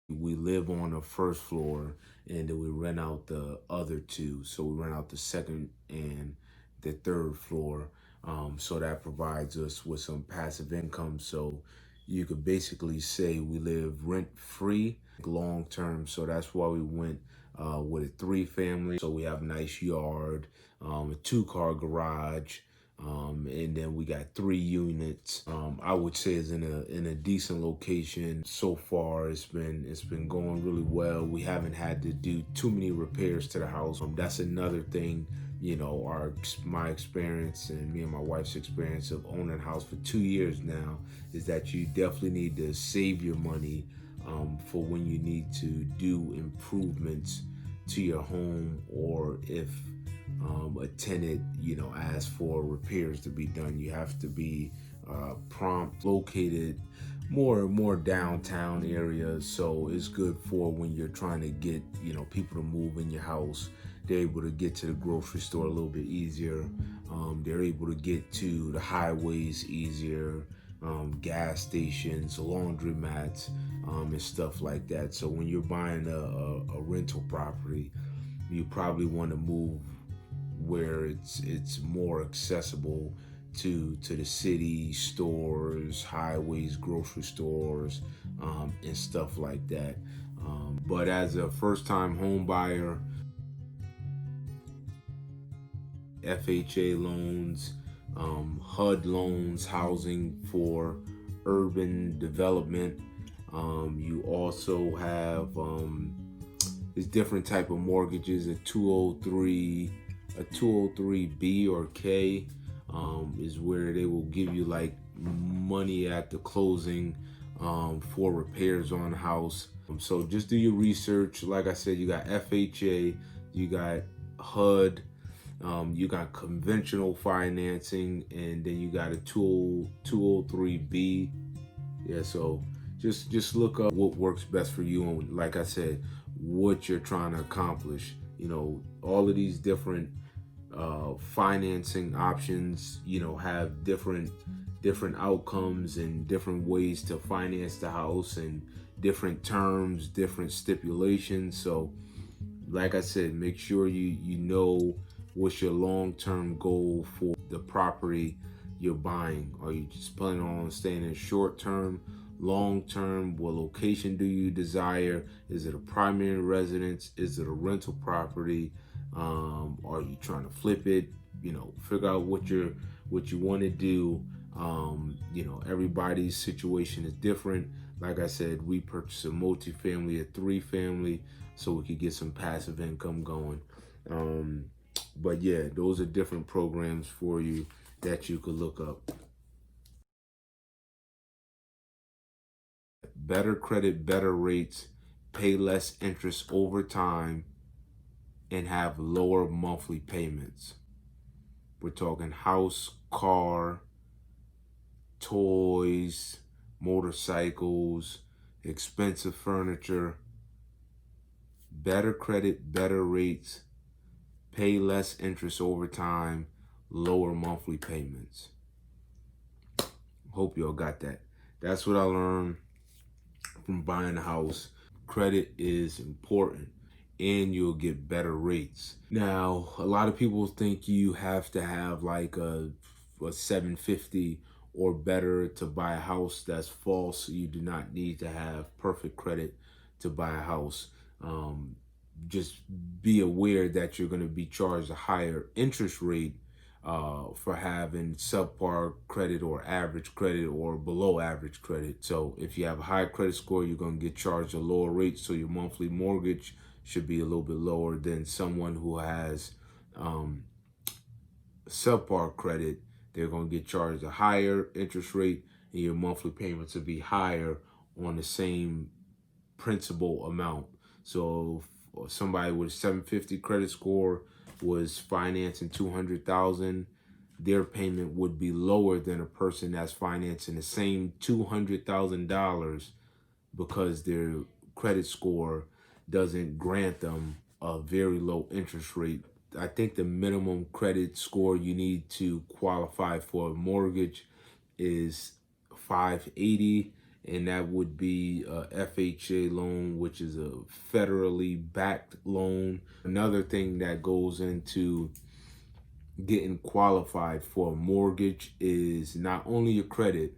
We live on the first floor and then we rent out the other two. So we rent out the second and the third floor. So that provides us with some passive income. So you could basically say we live rent free long term. So that's why we went with a 3-family. So we have a nice yard, a 2-car garage. And then we got 3 units. I would say it's in a decent location so far. It's been going really well. We haven't had to do too many repairs to the house. That's another thing, my experience and me and my wife's experience of owning a house for 2 years now is that you definitely need to save your money for when you need to do improvements to your home, or if a tenant, asks for repairs to be done. You have to be prompt. Located more downtown areas, so it's good for when you're trying to get people to move in your house. They're able to get to the grocery store a little bit easier. They're able to get to the highways easier, gas stations, laundromats, and stuff like that. So when you're buying a rental property, you probably want to move where it's more accessible to the city, stores, highways, grocery stores, and stuff like that. But as a first-time home buyer, FHA loans, HUD loans, housing for urban development. You also have there's different type of mortgages. A 203B or K is where they will give you like money at the closing for repairs on the house. So just do your research. Like I said, you got FHA, you got HUD, you got conventional financing, and then you got a 203B. Yeah, so just look up what works best for you, and like I said, what you're trying to accomplish. All of these different financing options, have different outcomes and different ways to finance the house, and different terms, different stipulations. So like I said, make sure you know what's your long-term goal for the property you're buying. Are you just planning on staying in short term, long term? What location do you desire? Is it a primary residence? Is it a rental property? Are you trying to flip it? Figure out what you want to do. Everybody's situation is different. Like I said, we purchased a multifamily, a 3-family, so we could get some passive income going. But yeah, those are different programs for you that you could look up. Better credit, better rates, pay less interest over time, and have lower monthly payments. We're talking house, car, toys, motorcycles, expensive furniture. Better credit, better rates, pay less interest over time, lower monthly payments. Hope y'all got that. That's what I learned from buying a house. Credit is important, and you'll get better rates. Now, a lot of people think you have to have like a 750 or better to buy a house. That's false. You do not need to have perfect credit to buy a house. Just be aware that you're going to be charged a higher interest rate for having subpar credit or average credit or below average credit. So if you have a high credit score, you're going to get charged a lower rate. So your monthly mortgage should be a little bit lower than someone who has subpar credit. They're going to get charged a higher interest rate, and your monthly payments will be higher on the same principal amount. So if somebody with a 750 credit score was financing $200,000, their payment would be lower than a person that's financing the same $200,000 because their credit score doesn't grant them a very low interest rate. I think the minimum credit score you need to qualify for a mortgage is 580, and that would be a FHA loan, which is a federally backed loan. Another thing that goes into getting qualified for a mortgage is not only your credit.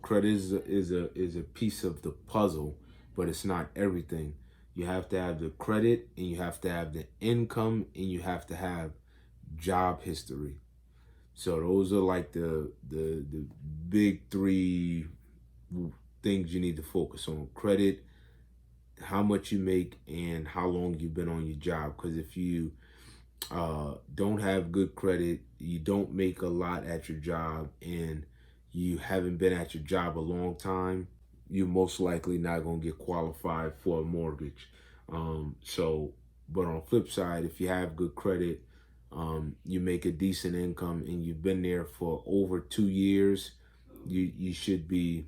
Credit is a piece of the puzzle, but it's not everything. You have to have the credit, and you have to have the income, and you have to have job history. So those are like the big three things you need to focus on: credit, how much you make, and how long you've been on your job. Because if you don't have good credit, you don't make a lot at your job, and you haven't been at your job a long time, you're most likely not going to get qualified for a mortgage. But on the flip side, if you have good credit, you make a decent income, and you've been there for over 2 years, you should be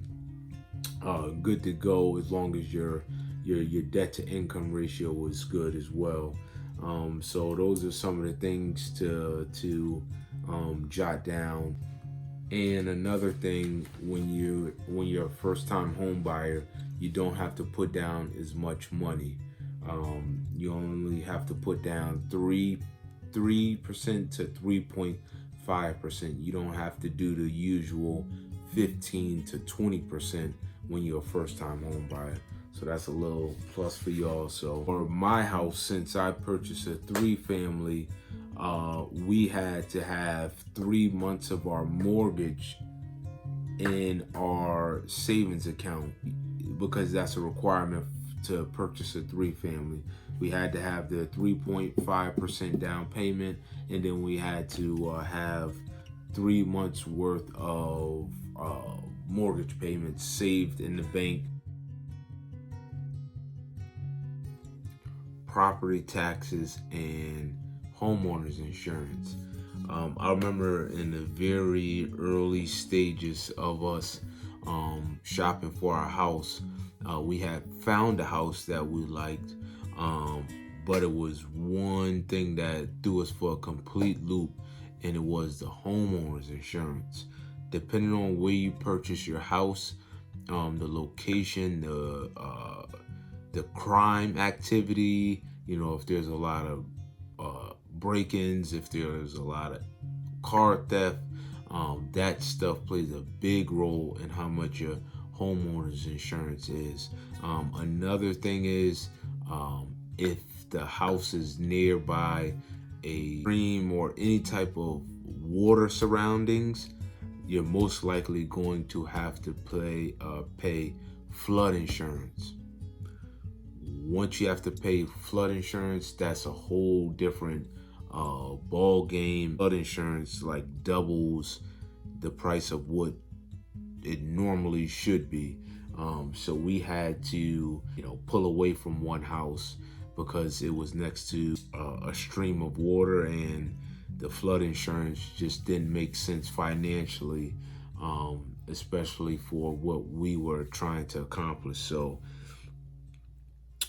good to go, as long as your debt to income ratio is good as well. So those are some of the things to jot down. And another thing, when you're a first time home buyer, you don't have to put down as much money. You only have to put down 3% to 3.5%. You don't have to do the usual 15 to 20% when you're a first time home buyer. So that's a little plus for y'all. So for my house, since I purchased a 3-family, we had to have 3 months of our mortgage in our savings account, because that's a requirement to purchase a 3-family. We had to have the 3.5% down payment, and then we had to have 3 months worth of mortgage payments saved in the bank. Property taxes and homeowners insurance. I remember in the very early stages of us shopping for our house, we had found a house that we liked, but it was one thing that threw us for a complete loop, and it was the homeowners insurance. Depending on where you purchase your house, the location, the crime activity, if there's a lot of break-ins, if there's a lot of car theft, that stuff plays a big role in how much your homeowner's insurance is. Another thing is, if the house is nearby a stream or any type of water surroundings, you're most likely going to have to pay flood insurance. Once you have to pay flood insurance, that's a whole different ball game. Flood insurance like doubles the price of what it normally should be. So we had to, pull away from one house because it was next to a stream of water, and the flood insurance just didn't make sense financially, especially for what we were trying to accomplish. So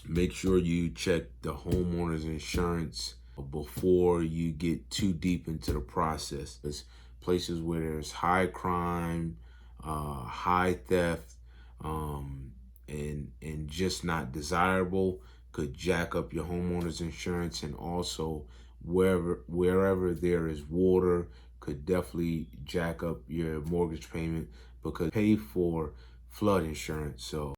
make sure you check the homeowner's insurance before you get too deep into the process. There's places where there's high crime, high theft, and just not desirable, could jack up your homeowner's insurance. And also wherever there is water could definitely jack up your mortgage payment, because pay for flood insurance. So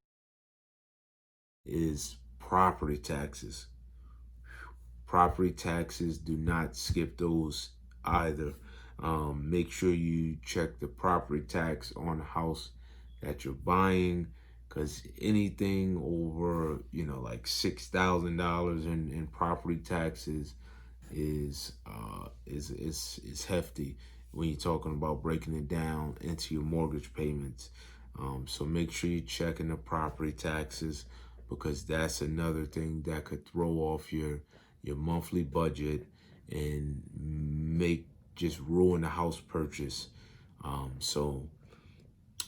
is property taxes. Property taxes, do not skip those either. Make sure you check the property tax on the house that you're buying, because anything over, like $6,000 in property taxes is hefty when you're talking about breaking it down into your mortgage payments. So make sure you're checking the property taxes, because that's another thing that could throw off your monthly budget and just ruin the house purchase. So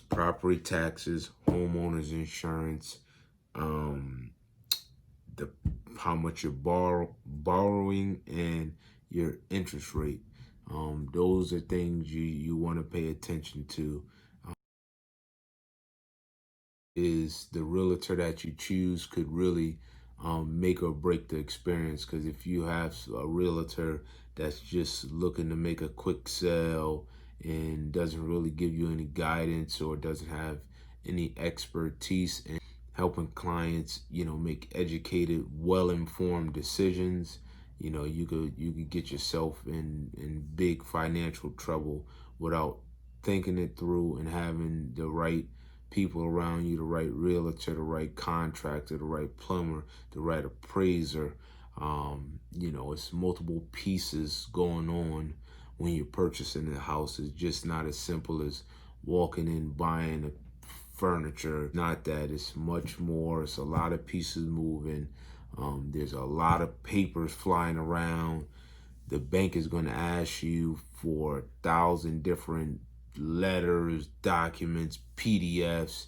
property taxes, homeowners insurance, how much you're borrowing, and your interest rate. Those are things you want to pay attention to. is the realtor that you choose could really make or break the experience. Because if you have a realtor that's just looking to make a quick sale and doesn't really give you any guidance or doesn't have any expertise in helping clients, make educated, well-informed decisions, you could get yourself in big financial trouble without thinking it through and having the right people around you, the right realtor, the right contractor, the right plumber, the right appraiser. It's multiple pieces going on when you're purchasing a house. It's just not as simple as walking in, buying a furniture. Not that. It's much more. It's a lot of pieces moving. There's a lot of papers flying around. The bank is going to ask you for 1,000 different letters, documents, PDFs,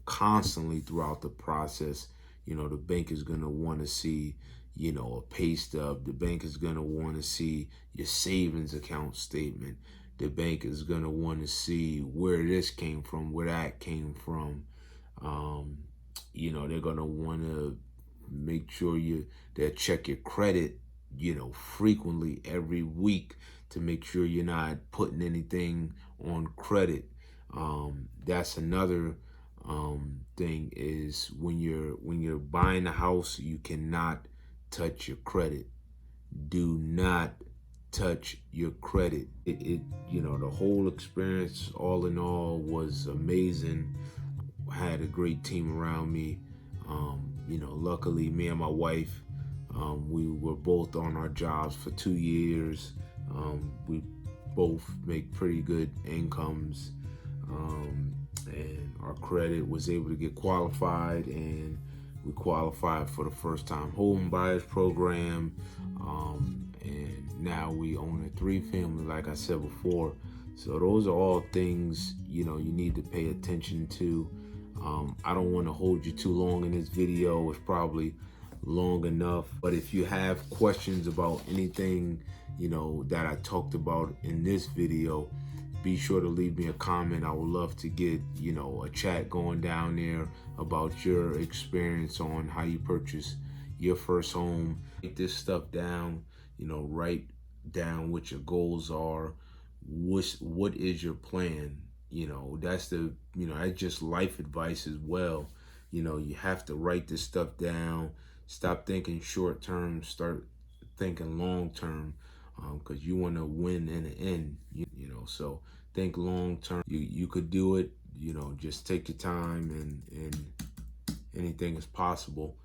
constantly throughout the process. The bank is going to want to see, a pay stub. The bank is going to want to see your savings account statement. The bank is going to want to see where this came from, where that came from. They're going to want to make sure they'll check your credit, frequently every week to make sure you're not putting anything on credit. That's another thing is when you're buying a house, you cannot touch your credit. Do not touch your credit. The whole experience, all in all, was amazing. I had a great team around me. Luckily, me and my wife, we were both on our jobs for 2 years. We both make pretty good incomes, and our credit was able to get qualified, and we qualified for the first-time home buyers program, and now we own a 3-family, like I said before. So those are all things you need to pay attention to. I don't want to hold you too long in this video. It's probably long enough. But if you have questions about anything, that I talked about in this video, be sure to leave me a comment. I would love to get, a chat going down there about your experience on how you purchase your first home. Write this stuff down, write down what your goals are. What is your plan? That's that's just life advice as well. You have to write this stuff down. Stop thinking short term, start thinking long term, because you want to win in the end. So think long term. You could do it. Just take your time, and anything is possible.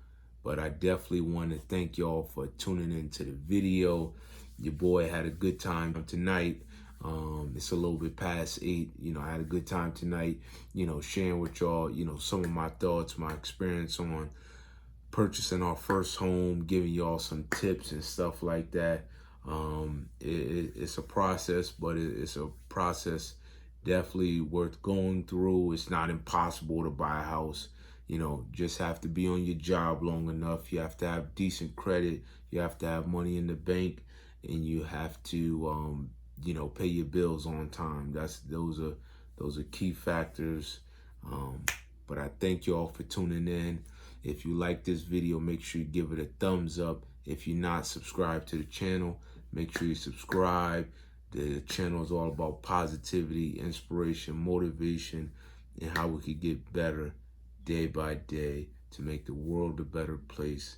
But I definitely want to thank y'all for tuning into the video. Your boy had a good time tonight. It's a little bit past 8. I had a good time tonight, sharing with y'all, some of my thoughts, my experience on purchasing our first home, giving y'all some tips and stuff like that. It's a process, but it's a process definitely worth going through. It's not impossible to buy a house. Just have to be on your job long enough. You have to have decent credit. You have to have money in the bank, and you have to, pay your bills on time. Those are key factors. But I thank y'all for tuning in. If you like this video, make sure you give it a thumbs up. If you're not subscribed to the channel, make sure you subscribe. The channel is all about positivity, inspiration, motivation, and how we could get better day by day to make the world a better place.